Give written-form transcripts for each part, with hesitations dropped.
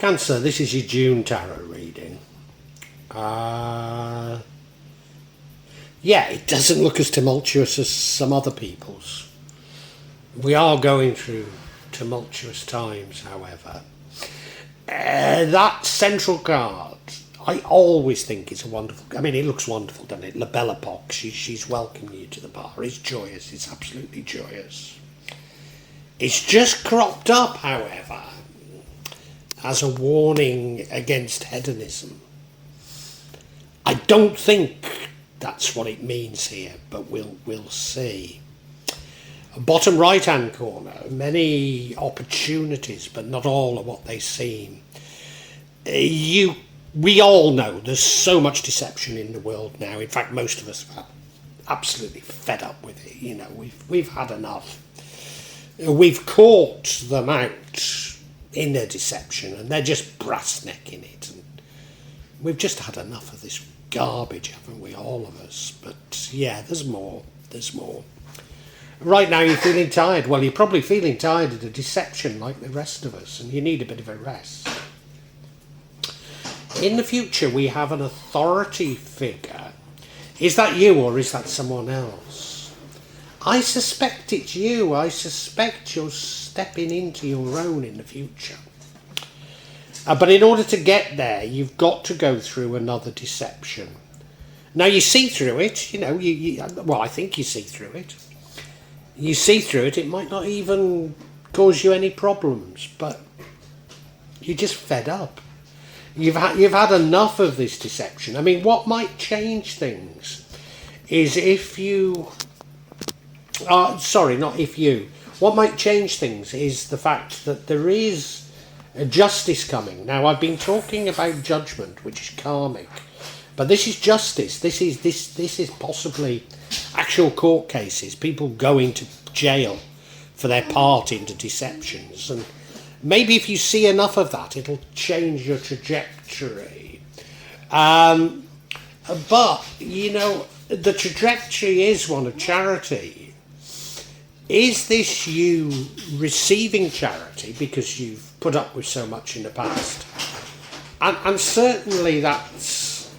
Cancer, this is your June tarot reading. Yeah, it doesn't look as tumultuous as some other people's. We are going through tumultuous times, however. That central card, I always think it's a wonderful... I mean, it looks wonderful, doesn't it? La Belle Epoque, she's welcoming you to the bar. It's joyous, it's absolutely joyous. It's just cropped up, however, as a warning against hedonism. I don't think that's what it means here, but we'll see. Bottom right hand corner, many opportunities, but not all are what they seem. We all know there's so much deception in the world now. In fact, most of us are absolutely fed up with it. You know, we've had enough. We've caught them out in their deception, and they're just brass necking it. And we've just had enough of this garbage, haven't we, all of us? But yeah, there's more. Right now you're feeling tired. Well, you're probably feeling tired of the deception like the rest of us, and you need a bit of a rest. In the future, we have an authority figure. Is that you, or is that someone else? I suspect it's you. I suspect you're stepping into your own in the future. But in order to get there, you've got to go through another deception. Now, you see through it, you know, well, I think you see through it. You see through it, it might not even cause you any problems, but you're just fed up. You've had enough of this deception. I mean, what might change things is if you... sorry, not if you. What might change things is the fact that there is a justice coming. Now, I've been talking about judgment, which is karmic, but this is justice. This is possibly actual court cases, people going to jail for their part in the deceptions, and maybe if you see enough of that, it'll change your trajectory. But, you know, the trajectory is one of charity. Is this you receiving charity because you've put up with so much in the past? And certainly that's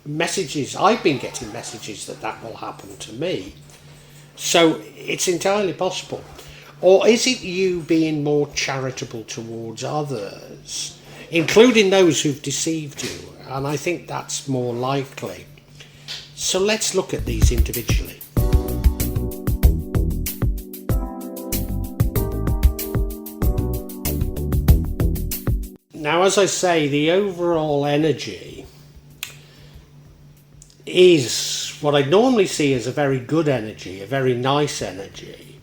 messages. I've been getting messages that will happen to me. So it's entirely possible. Or is it you being more charitable towards others, including those who've deceived you? And I think that's more likely. So let's look at these individually. Now, as I say, the overall energy is what I normally see as a very good energy, a very nice energy.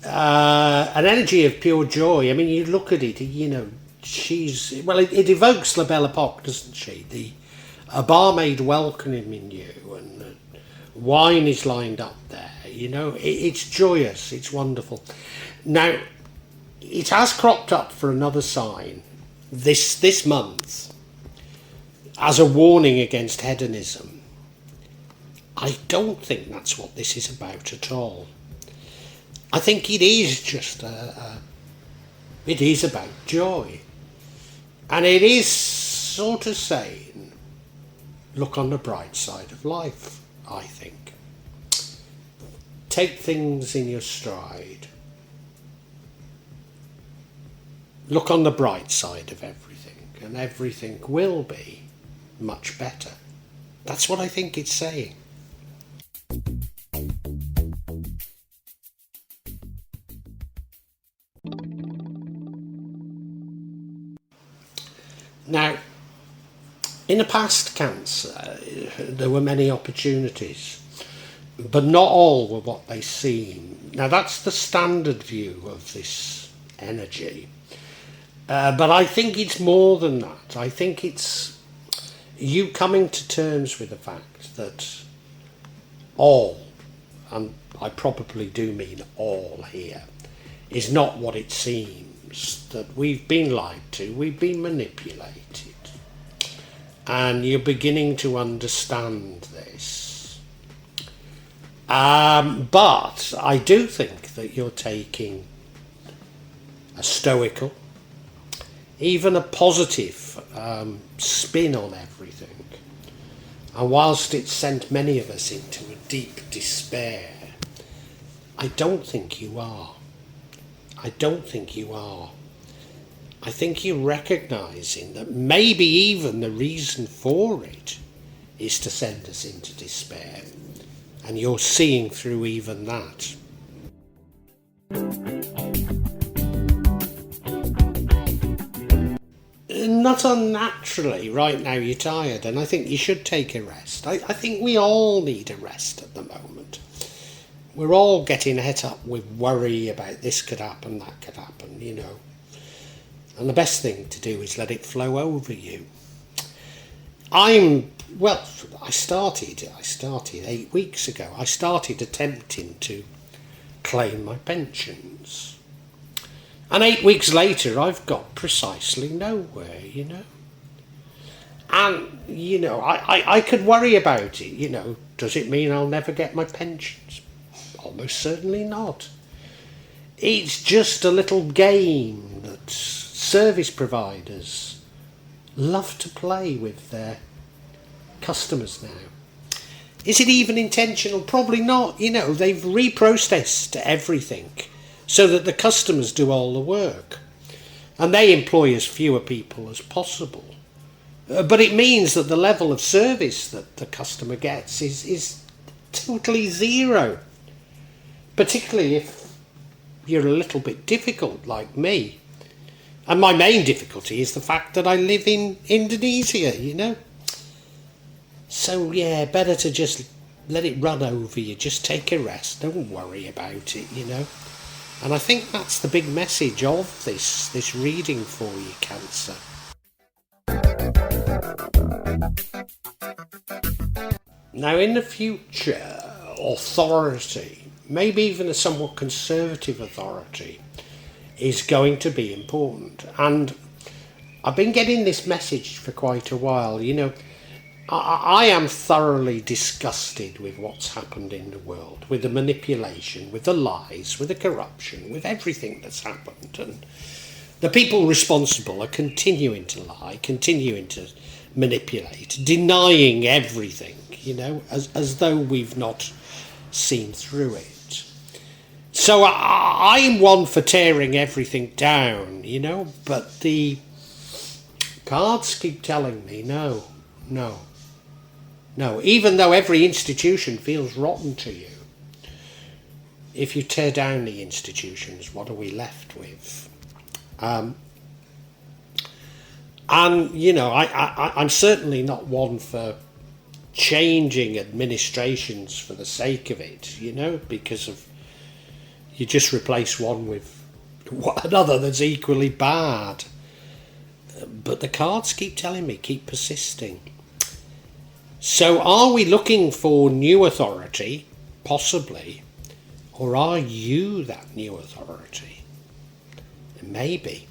An energy of pure joy. I mean, you look at it, you know, it evokes La Belle Epoque, doesn't she? A barmaid welcoming you, and wine is lined up there, you know, it's joyous, it's wonderful. Now, it has cropped up for another sign this month as a warning against hedonism. I don't think that's what this is about at all. I think it is just it is about joy. And it is sort of saying, look on the bright side of life, I think. Take things in your stride. Look on the bright side of everything, and everything will be much better. That's what I think it's saying. Now, in the past, Cancer, there were many opportunities, but not all were what they seem. Now, that's the standard view of this energy. But I think it's more than that. I think it's you coming to terms with the fact that all, and I probably do mean all here, is not what it seems. That we've been lied to, we've been manipulated. And you're beginning to understand this. But I do think that you're taking a stoical, even a positive spin on everything. And whilst it sent many of us into a deep despair, I don't think you are. I don't think you are. I think you're recognising that maybe even the reason for it is to send us into despair. And you're seeing through even that. Not unnaturally, right now you're tired, and I think you should take a rest. I think we all need a rest at the moment. We're all getting het up with worry about this could happen, that could happen, you know. And the best thing to do is let it flow over you. I started 8 weeks ago. I started attempting to claim my pensions. And 8 weeks later, I've got precisely nowhere, you know. And, you know, I could worry about it, you know. Does it mean I'll never get my pensions? Almost certainly not. It's just a little game that service providers love to play with their customers now. Is it even intentional? Probably not. You know, they've reprocessed everything so that the customers do all the work. And they employ as fewer people as possible. But it means that the level of service that the customer gets is totally zero. Particularly if you're a little bit difficult like me. And my main difficulty is the fact that I live in Indonesia, you know. So yeah, better to just let it run over you. Just take a rest. Don't worry about it, you know. And I think that's the big message of this reading for you, Cancer. Now in the future, authority, maybe even a somewhat conservative authority, is going to be important. And I've been getting this message for quite a while. You know, I am thoroughly disgusted with what's happened in the world, with the manipulation, with the lies, with the corruption, with everything that's happened. And the people responsible are continuing to lie, continuing to manipulate, denying everything, you know, as though we've not seen through it. So I'm one for tearing everything down, you know, but the cards keep telling me no. Even though every institution feels rotten to you, if you tear down the institutions, what are we left with? And, you know, I'm certainly not one for changing administrations for the sake of it, you know, because of you just replace one with another that's equally bad. But the cards keep telling me, keep persisting. So are we looking for new authority? Possibly. Or are you that new authority? Maybe.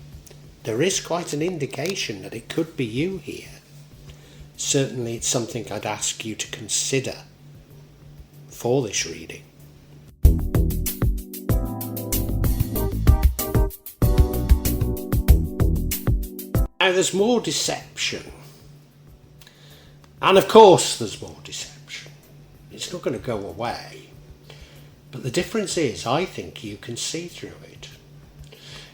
There is quite an indication that it could be you here. Certainly it's something I'd ask you to consider for this reading. Now there's more deception. And of course there's more deception. It's not going to go away. But the difference is, I think you can see through it.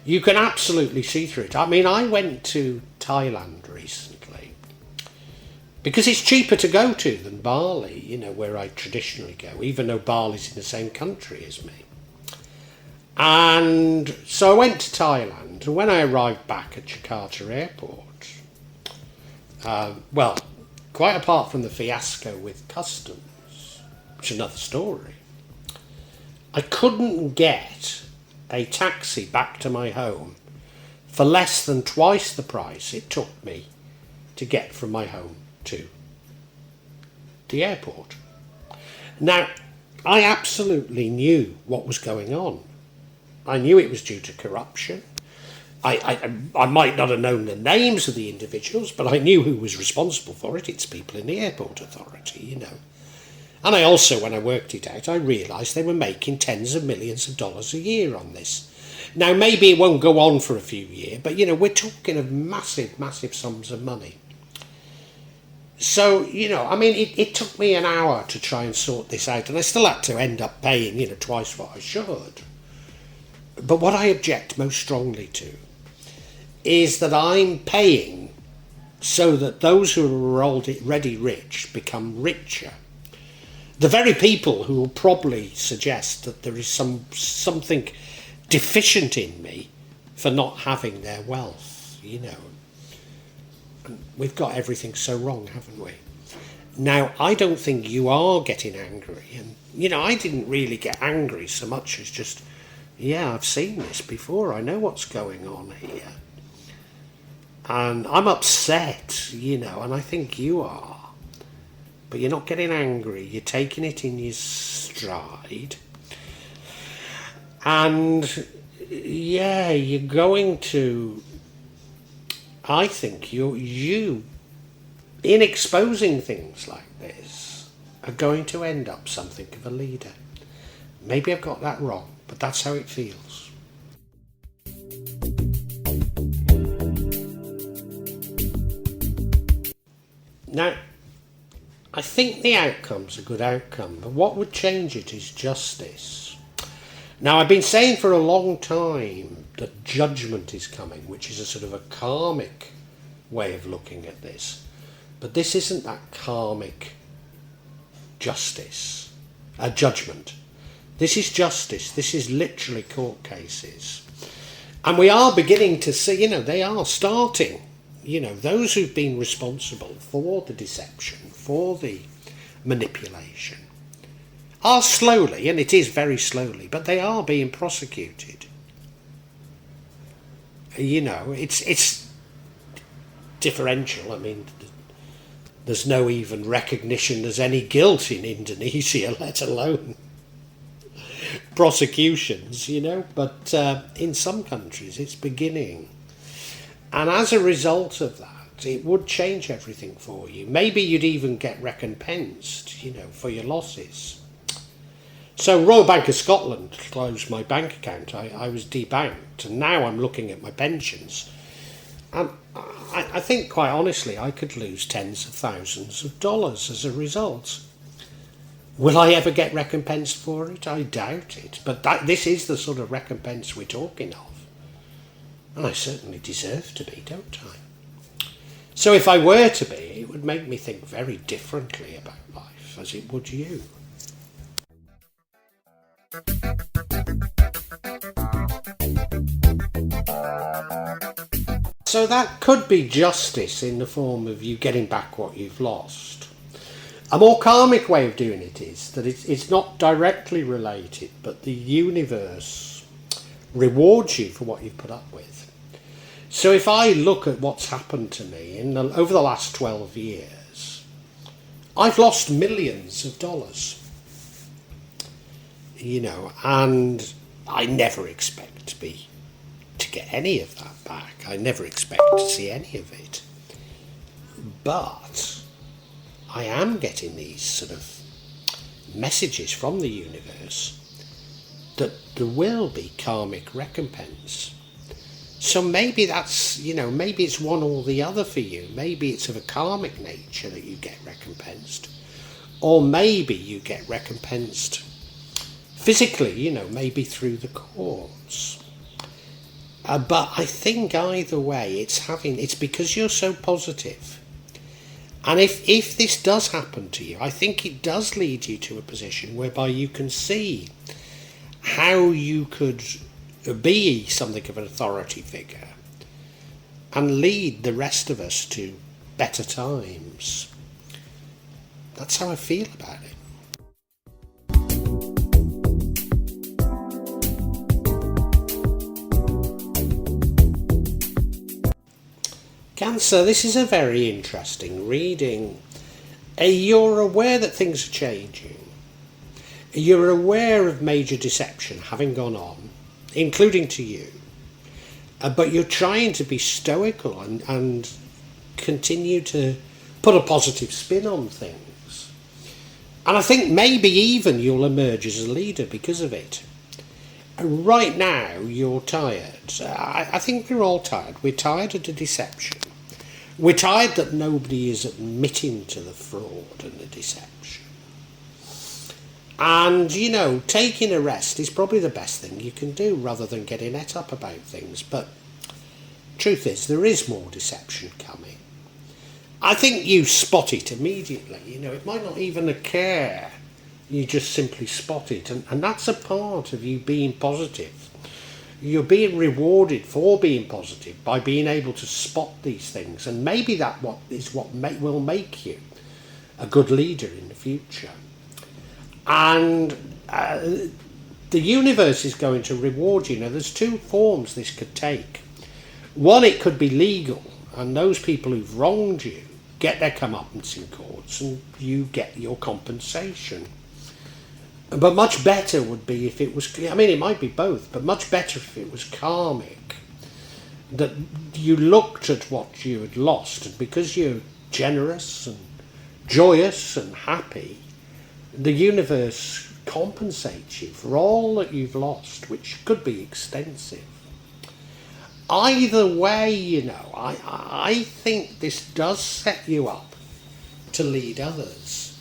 You can absolutely see through it. I mean, I went to Thailand recently because it's cheaper to go to than Bali, you know, where I traditionally go, even though Bali's in the same country as me. And so I went to Thailand, and when I arrived back at Jakarta airport, quite apart from the fiasco with customs, which is another story, I couldn't get a taxi back to my home for less than twice the price it took me to get from my home to the airport. Now, I absolutely knew what was going on. I knew it was due to corruption. I might not have known the names of the individuals, but I knew who was responsible for it. It's people in the airport authority, you know. And I also, when I worked it out, I realised they were making tens of millions of dollars a year on this. Now, maybe it won't go on for a few years, but we're talking of massive, massive sums of money. So, it took me an hour to try and sort this out, and I still had to end up paying, twice what I should. But what I object most strongly to is that I'm paying so that those who are already rich become richer. The very people who will probably suggest that there is something deficient in me for not having their wealth, And we've got everything so wrong, haven't we? Now, I don't think you are getting angry. And, I didn't really get angry so much as just, I've seen this before. I know what's going on here. And I'm upset, and I think you are. But you're not getting angry. You're taking it in your stride. And, you're going to... I think you, in exposing things like this, are going to end up something of a leader. Maybe I've got that wrong, but that's how it feels. Now, I think the outcome's a good outcome, but what would change it is justice. Now, I've been saying for a long time that judgment is coming, which is a sort of a karmic way of looking at this. But this isn't that karmic judgment. This is justice. This is literally court cases. And we are beginning to see, they are starting, those who've been responsible for the deception, for the manipulation, are slowly, and it is very slowly, but they are being prosecuted. It's differential. I mean, there's no even recognition there's any guilt in Indonesia, let alone prosecutions, but in some countries it's beginning. And as a result of that, it would change everything for you. Maybe you'd even get recompensed, for your losses. So Royal Bank of Scotland closed my bank account. I was debanked, and now I'm looking at my pensions. And I think, quite honestly, I could lose tens of thousands of dollars as a result. Will I ever get recompensed for it? I doubt it. But this is the sort of recompense we're talking of. And I certainly deserve to be, don't I? So if I were to be, it would make me think very differently about life, as it would you. So that could be justice in the form of you getting back what you've lost. A more karmic way of doing it is that it's not directly related, but the universe rewards you for what you've put up with. So if I look at what's happened to me over the last 12 years, I've lost millions of dollars. And I never expect to get any of that back. I never expect to see any of it. But I am getting these sort of messages from the universe that there will be karmic recompense. So maybe that's, maybe it's one or the other for you. Maybe it's of a karmic nature that you get recompensed. Or maybe you get recompensed physically, maybe through the courts. But I think either way, it's because you're so positive. And if this does happen to you, I think it does lead you to a position whereby you can see how you could be something of an authority figure and lead the rest of us to better times. That's how I feel about it. Cancer, this is a very interesting reading. You're aware that things are changing. You're aware of major deception having gone on, including to you. But you're trying to be stoical and continue to put a positive spin on things. And I think maybe even you'll emerge as a leader because of it. Right now, you're tired. I think we're all tired. We're tired of the deception. We're tired that nobody is admitting to the fraud and the deception. And, taking a rest is probably the best thing you can do rather than getting het up about things. But truth is, there is more deception coming. I think you spot it immediately. It might not even occur. You just simply spot it. And that's a part of you being positive. You're being rewarded for being positive by being able to spot these things. And maybe that will make you a good leader in the future. And the universe is going to reward you. Now, there's two forms this could take. One, it could be legal, and those people who've wronged you get their comeuppance in courts, and you get your compensation. But much better would be if it was, it might be both, but much better if it was karmic. That you looked at what you had lost, and because you're generous and joyous and happy, the universe compensates you for all that you've lost, which could be extensive. Either way, I think this does set you up to lead others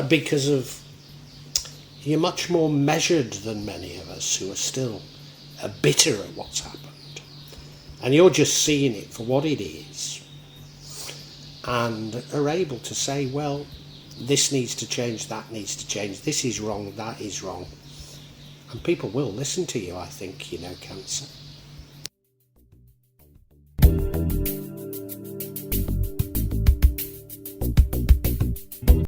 because of you're much more measured than many of us who are still bitter at what's happened. And you're just seeing it for what it is and are able to say, well, this needs to change, that needs to change, this is wrong, that is wrong. And people will listen to you, I think, Cancer.